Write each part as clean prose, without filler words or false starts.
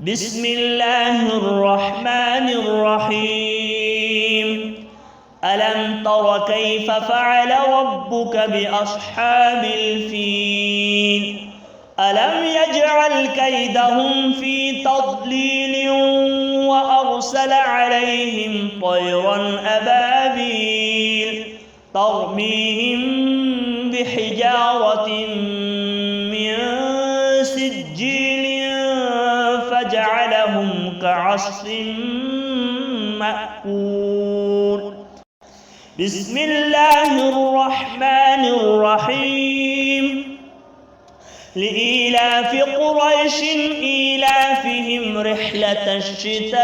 بسم الله الرحمن الرحيم. ألم تر كيف فعل ربك بأصحاب الفيل؟ ألم يجعل كيدهم في تضليل وأرسل عليهم طيرا أبابيل ترميهم بحجارة من سجيل فجعلهم كعصف مأكول. بسم الله الرحمن الرحيم. لإيلاف قريش إيلافهم رحلة الشتاء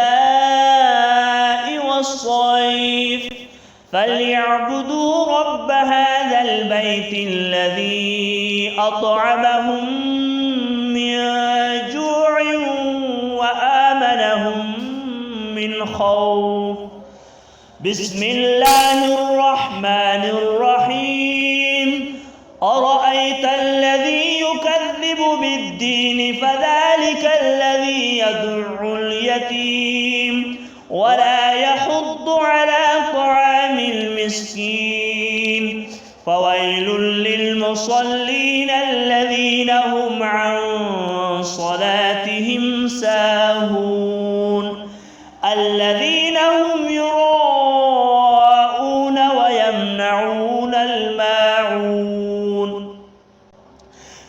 والصيف فليعبدوا رب هذا البيت الذي أطعمهم من جوع وآمنهم من خوف. بسم الله الرحمن الرحيم. أرأيت الذي يكذب بالدين فذلك الذي يدع اليتيم ولا يحض على طعام المسكين. فويل للمصلين الذين هم عن صلاتهم ساهون الذين هم يراءون ويمنعون الماعون.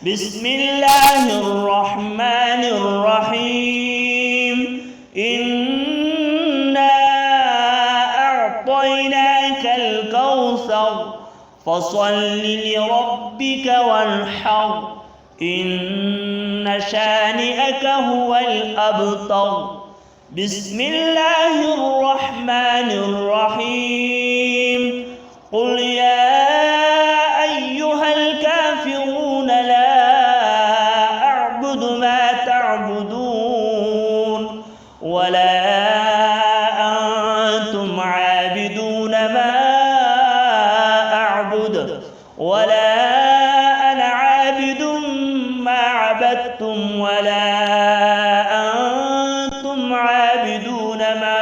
بسم الله الرحمن الرحيم. إنا أعطيناك الكوثر فصل لربك وانحر إن شانئك هو الأبتر. بسم الله الرحمن الرحيم. قل يا أيها الكافرون لا أعبد ما تعبدون ولا أنتم عابدون ما أعبد ولا أنا عابد ما عبدتم ولا أنتم عابدون ما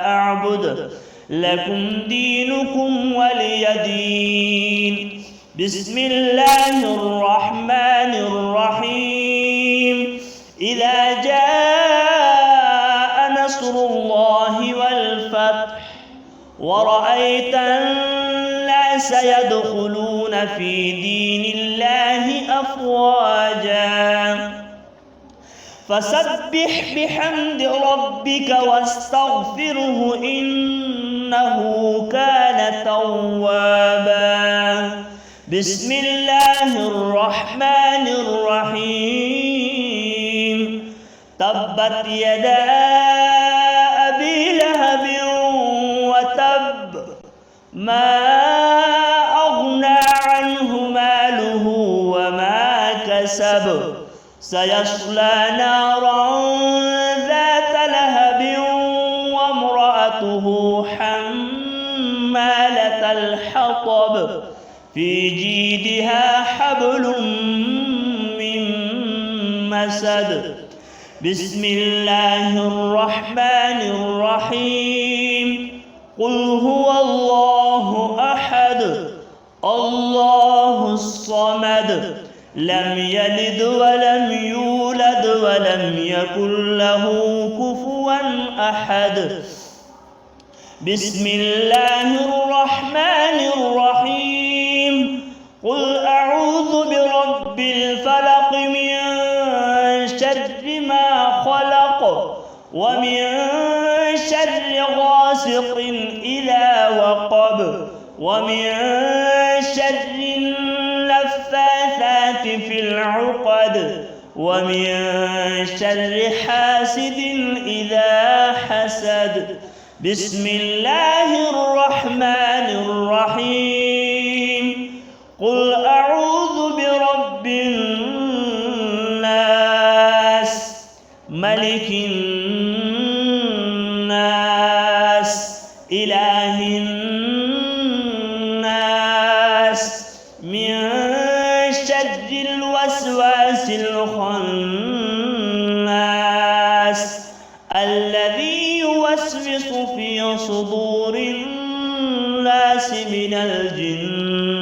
أعبد لكم دينكم ولي دين. بسم الله الرحمن الرحيم. إذا جاء نصر الله والفتح ورأيت الناس يدخلون في دين الله أفواجا فسبح بحمد ربك واستغفره إنه كان توابا. بسم الله الرحمن الرحيم. تبت يدا أبي لهب وتب ما أغنى عنه ماله وما كسب سيصلى نارا ذات لهب وامرأته حمالة الحطب في جيدها حبل من مسد. بسم الله الرحمن الرحيم. قل هو الله أحد الله الصمد لم يلد ولم يولد ولم يكن له كفوا أحد. بسم الله الرحمن الرحيم. قل أعوذ برب الفلق من شر ما خلق ومن شر غاسق إذا وقب ومن شر النفاثات في العقد ومن شر حاسد إذا حسد. بسم الله الرحمن الرحيم. قل أعوذ برب الناس ملك الناس إله الناس من شر الوسواس الخناس صدور الناس من الجنة